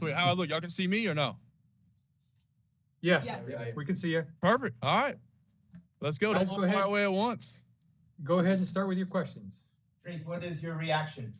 Wait, how I look? Y'all can see me or no? Yes, Yes. we can see you. Perfect. All right. Let's go. Guys, Don't go all ahead. fire away at once. Go ahead and start with your questions. Drake, what is your reaction?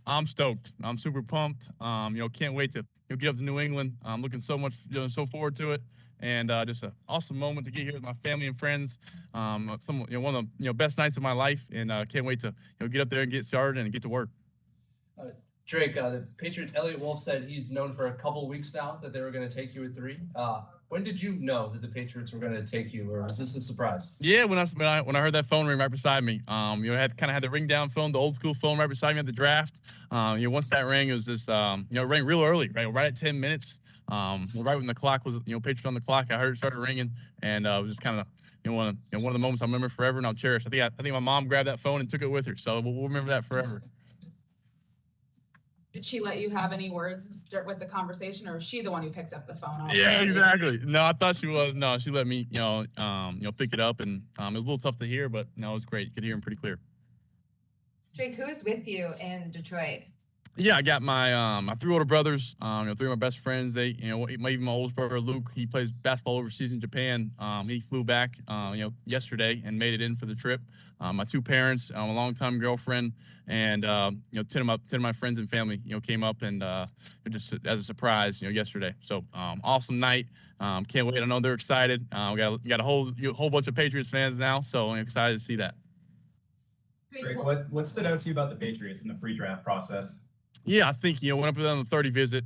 I'm stoked. I'm super pumped. Can't wait to get up to New England. I'm looking so much, so forward to it, and just an awesome moment to get here with my family and friends. One of the best nights of my life, and can't wait to get up there and get started and get to work. Drake, the Patriots, Elliot Wolf said he's known for a couple weeks now that they were going to take you at 3. When did you know that the Patriots were going to take you, or was this a surprise? Yeah, when I heard that phone ring right beside me, I had the ring down phone, the old school phone right beside me at the draft. Once that rang, it was just it rang real early, right at 10 minutes. Right when the clock was Patriots on the clock, I heard it started ringing, and it was just kind of one of the moments I'll remember forever and I'll cherish. I think my mom grabbed that phone and took it with her, so we'll remember that forever. Did she let you have any words with the conversation, or was she the one who picked up the phone? Yeah, exactly. No, I thought she was. No, she let me, pick it up, and it was a little tough to hear, but no, it was great. You could hear him pretty clear. Drake, who is with you in Detroit? Yeah, I got my 3 older brothers. 3 of my best friends. They, even my oldest brother Luke. He plays basketball overseas in Japan. He flew back, yesterday and made it in for the trip. My 2 parents, a longtime girlfriend, and 10 of my friends and family, came up and just as a surprise, yesterday. So awesome night. Can't wait. I know they're excited. We got a whole bunch of Patriots fans now, so I'm excited to see that. Drake, what stood out to you about the Patriots in the pre-draft process? Yeah, I think went up on the 30 visit.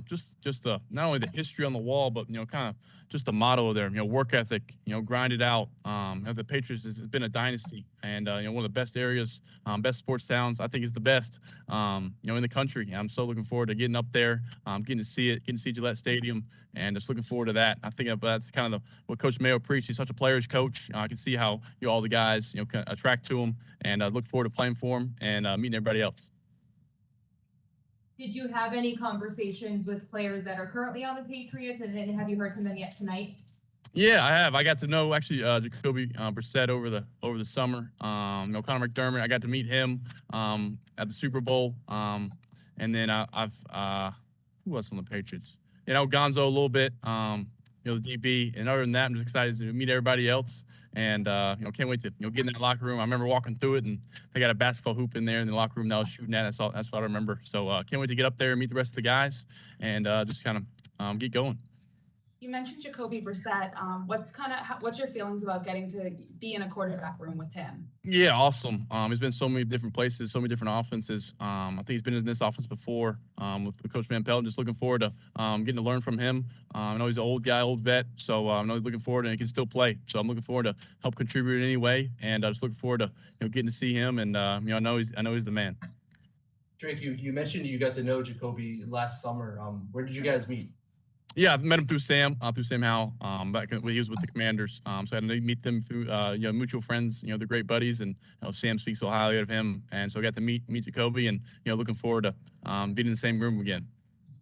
Just not only the history on the wall, but kind of just the motto of their work ethic. Grind it out. The Patriots has been a dynasty, and one of the best areas, best sports towns. I think is the best in the country. I'm so looking forward to getting up there, getting to see Gillette Stadium, and just looking forward to that. I think that's kind of what Coach Maye preached. He's such a player's coach. I can see how all the guys can attract to him, and I look forward to playing for him and meeting everybody else. Did you have any conversations with players that are currently on the Patriots, and then have you heard from them yet tonight? Yeah, I have. I got to know actually Jacoby Brissett over the summer. Connor McDermott. I got to meet him at the Super Bowl. And then who else on the Patriots? Gonzo a little bit. The DB. And other than that, I'm just excited to meet everybody else. And can't wait to get in that locker room. I remember walking through it, and they got a basketball hoop in there in the locker room that I was shooting at. That's what I remember. So can't wait to get up there and meet the rest of the guys, and just kind of get going. You mentioned Jacoby Brissett. What's your feelings about getting to be in a quarterback room with him? Yeah, awesome. He's been so many different places, so many different offenses. I think he's been in this offense before with Coach Van Pelt. Just looking forward to getting to learn from him. I know he's an old guy, old vet, so I know he's looking forward and he can still play. So I'm looking forward to help contribute in any way, and just looking forward to getting to see him. And I know he's the man. Drake, you mentioned you got to know Jacoby last summer. Where did you guys meet? Yeah, I met him through Sam Howell, back when he was with the Commanders. So I had to meet them through, mutual friends. They're great buddies, and Sam speaks so highly of him. And so I got to meet Jacoby, and looking forward to being in the same room again.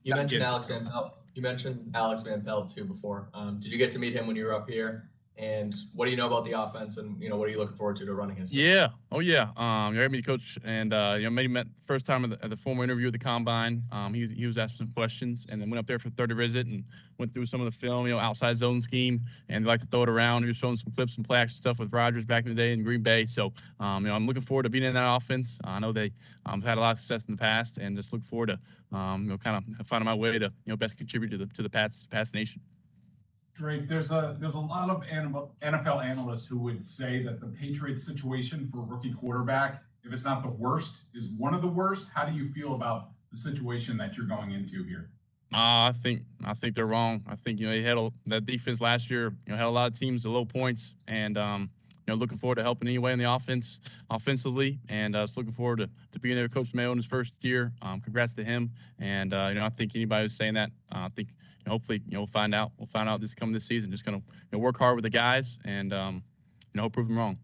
You mentioned Alex Van Pelt. You mentioned Alex Van Pelt too before. Did you get to meet him when you were up here? And what do you know about the offense, and what are you looking forward to running his system? Yeah, I got me to coach, and maybe met first time at the formal interview at the combine. He was asking some questions, and then went up there for the 30 visit and went through some of the film, outside zone scheme, and they like to throw it around. He was showing some clips and play action stuff with Rodgers back in the day in Green Bay. So I'm looking forward to being in that offense. I know they had a lot of success in the past, and just look forward to kind of finding my way to best contribute to the Pats nation. Drake, there's a lot of NFL analysts who would say that the Patriots situation for rookie quarterback, if it's not the worst, is one of the worst. How do you feel about the situation that you're going into here? I think they're wrong. I think they had that defense last year. Had a lot of teams at low points, and looking forward to helping anyway in the offensively, and just looking forward to being there with Coach Mayo in his first year. Congrats to him, and I think anybody who's saying that, I think hopefully we'll find out this season. Just gonna work hard with the guys, and hope prove them wrong.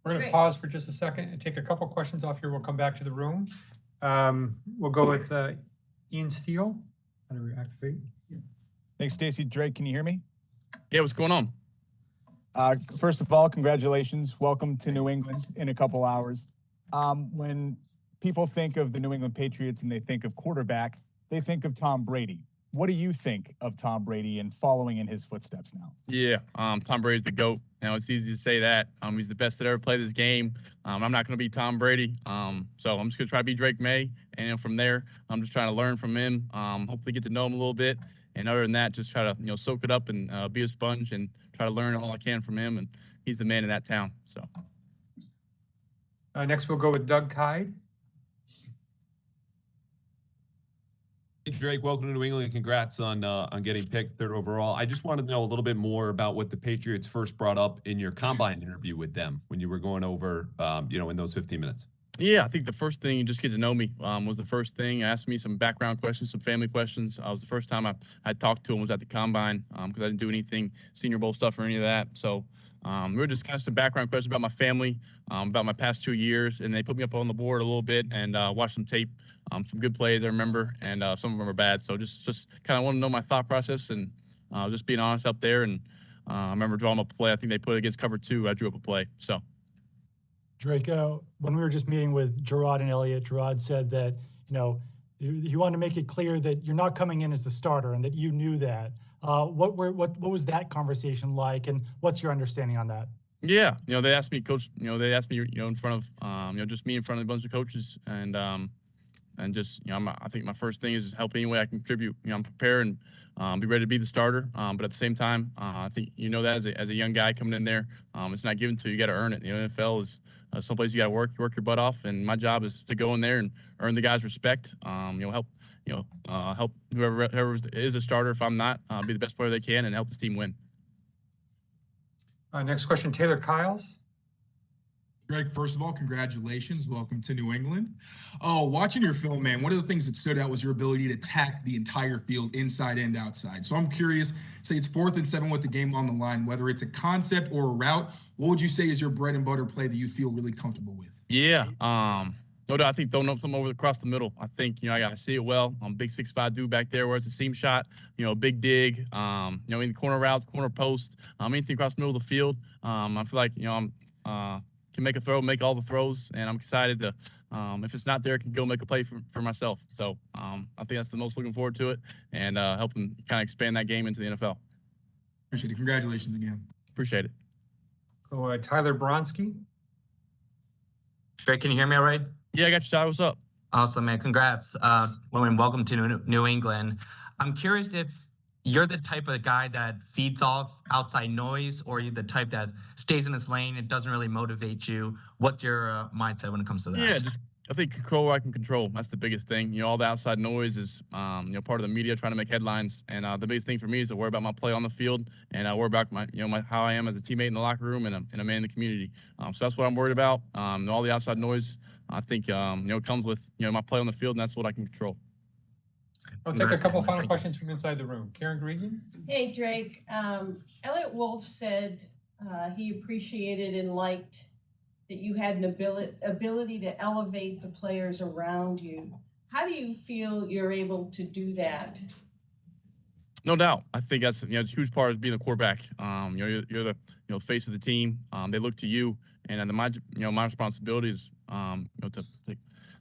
We're going to pause for just a second and take a couple questions off here. We'll come back to the room. We'll go with Ian Steele. How do we activate? Thanks, Stacey. Drake, can you hear me? Yeah, what's going on? First of all, congratulations. Welcome to New England in a couple hours. When people think of the New England Patriots and they think of quarterback, they think of Tom Brady. What do you think of Tom Brady and following in his footsteps now? Yeah, Tom Brady's the GOAT. Now it's easy to say that. He's the best that ever played this game. I'm not going to be Tom Brady. So I'm just going to try to be Drake Maye. And from there, I'm just trying to learn from him. Hopefully get to know him a little bit. And other than that, just try to, soak it up and be a sponge and try to learn all I can from him. And he's the man in that town. So. Next, we'll go with Doug Kyde. Hey, Drake, welcome to New England. Congrats on getting picked third overall. I just wanted to know a little bit more about what the Patriots first brought up in your combine interview with them when you were going over, in those 15 minutes. Yeah, I think the first thing, you just get to know me, was the first thing. Asked me some background questions, some family questions. Was the first time I talked to him was at the combine, because I didn't do anything Senior Bowl stuff or any of that. So we were just kind of some background questions about my family, about my past 2 years, and they put me up on the board a little bit and watched some tape, some good plays I remember, and some of them are bad. So just kind of want to know my thought process and just being honest up there. And I remember drawing up a play. I think they put it against cover 2. I drew up a play. So. Drake, when we were just meeting with Gerard and Elliott, Gerard said that, you wanted to make it clear that you're not coming in as the starter and that you knew that. What was that conversation like, and what's your understanding on that? Yeah, they asked me, Coach. They asked me, in front of, just me in front of a bunch of coaches, and just, I think my first thing is help any way I can contribute. I'm prepared and be ready to be the starter. But at the same time, I think that as a young guy coming in there, it's not given to you. You got to earn it. The NFL is someplace you got to work your butt off, and my job is to go in there and earn the guys' respect. Help help whoever is a starter. If I'm not, be the best player they can and help this team win. Next question, Taylor Kyles. Greg, first of all, congratulations. Welcome to New England. Watching your film, man, one of the things that stood out was your ability to attack the entire field, inside and outside. So I'm curious, say it's 4th and 7 with the game on the line, whether it's a concept or a route, what would you say is your bread and butter play that you feel really comfortable with? Yeah, no doubt. I think throwing up something over across the middle. I think, I got to see it well. I'm big 6'5" dude back there where it's a seam shot, big dig, in the corner routes, corner post, anything across the middle of the field. I feel like, I'm can make a throw, make all the throws, and I'm excited to, if it's not there, I can go make a play for myself. So I think that's the most looking forward to it, and helping kind of expand that game into the NFL. Appreciate it. Congratulations again. Appreciate it. So Tyler Bronski. Drake, can you hear me all right? Yeah, I got you, Tyler. What's up? Awesome, man. Congrats. And welcome to New England. I'm curious if you're the type of guy that feeds off outside noise, or you're the type that stays in his lane. It doesn't really motivate you. What's your mindset when it comes to that? Yeah, I think control what I can control. That's the biggest thing. All the outside noise is, part of the media trying to make headlines. And the biggest thing for me is to worry about my play on the field, and worry about my how I am as a teammate in the locker room and a man in the community. So that's what I'm worried about. All the outside noise, I think, comes with, my play on the field, and that's what I can control. I'll take a couple final questions from inside the room. Karen Gregan. Hey, Drake. Elliot Wolf said he appreciated and liked that you had an ability to elevate the players around you. How do you feel you're able to do that? No doubt. I think that's, a huge part is being the quarterback. You're the face of the team. They look to you, and my responsibility is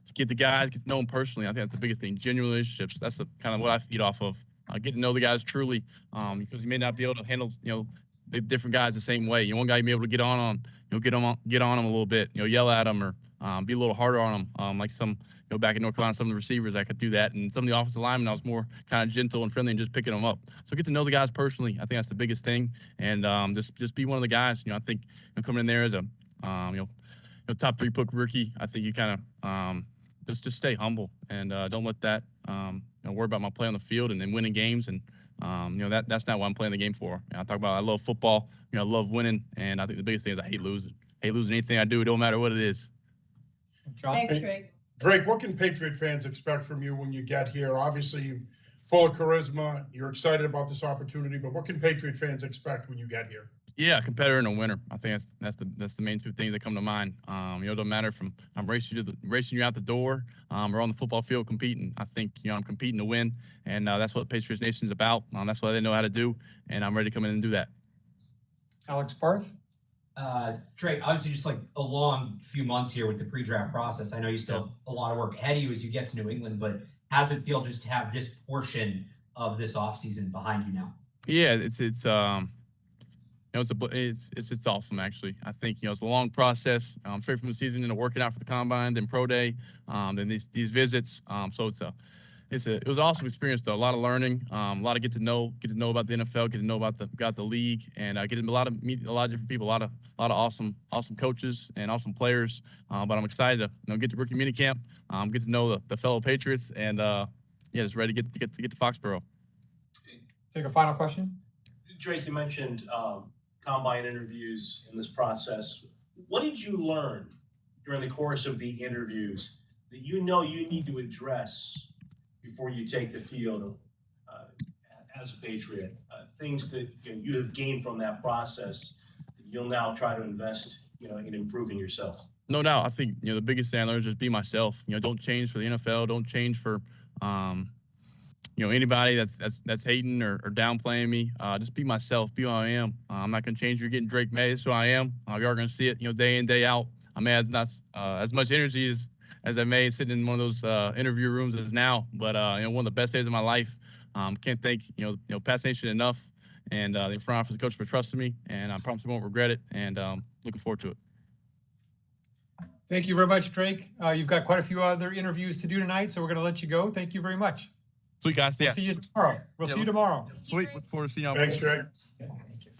to get the guys, get to know them personally. I think that's the biggest thing. Genuine relationships. That's kind of what I feed off of. Get to know the guys truly, because you may not be able to handle the different guys the same way. One guy you may be able to get on them a little bit, yell at them, or be a little harder on them. Like some, back in North Carolina, some of the receivers I could do that, and some of the offensive linemen I was more kind of gentle and friendly and just picking them up. So get to know the guys personally. I think that's the biggest thing, and just be one of the guys. I think coming in there as a top 3 pick rookie, I think you kind of just stay humble and don't let that worry about my play on the field and then winning games, and that's not what I'm playing the game for. I talk about I love football, I love winning, and I think the biggest thing is I hate losing. Hate losing anything I do. It don't matter what it is. John. Thanks, Drake. Drake, what can Patriot fans expect from you when you get here? Obviously, you're full of charisma. You're excited about this opportunity, but what can Patriot fans expect when you get here? Yeah, a competitor and a winner. I think that's the main 2 things that come to mind. It don't matter if I'm racing you out the door, or on the football field competing. I think I'm competing to win, and that's what Patriots Nation is about. That's what they know how to do, and I'm ready to come in and do that. Alex Barth. Drake, obviously just like a long few months here with the pre-draft process. I know you still have a lot of work ahead of you as you get to New England, but How's it feel just to have this portion of this offseason behind you now? Yeah, it's awesome actually. I think it's a long process, straight from the season into working out for the combine, then pro day, then these visits. So it was an awesome experience though. A lot of learning, a lot of get to know about the NFL, get to know about the league, and get to meet a lot of different people, a lot of awesome coaches and awesome players. But I'm excited to get to rookie minicamp, get to know the fellow Patriots, and just ready to get to Foxborough. Take a final question. Drake, you mentioned combine interviews in this process. What did you learn during the course of the interviews that you need to address before you take the field as a Patriot? Things that you have gained from that process that you'll now try to invest in improving yourself. No doubt. I think the biggest thing I learned is just be myself. Don't change for the NFL. Don't change for anybody that's hating or downplaying me. Just be myself. Be who I am. I'm not gonna change. You're getting Drake Maye. That's who I am. You are gonna see it. Day in, day out. I may have not as much energy as I may sitting in one of those interview rooms as now, but one of the best days of my life. Can't thank Pats Nation enough, and the front office coach for trusting me, and I promise I won't regret it. And looking forward to it. Thank you very much, Drake. You've got quite a few other interviews to do tonight, so we're going to let you go. Thank you very much. Sweet guys. Yeah. We'll see you tomorrow. Sweet. Look forward to seeing y'all. Thanks, Drake. Thank you.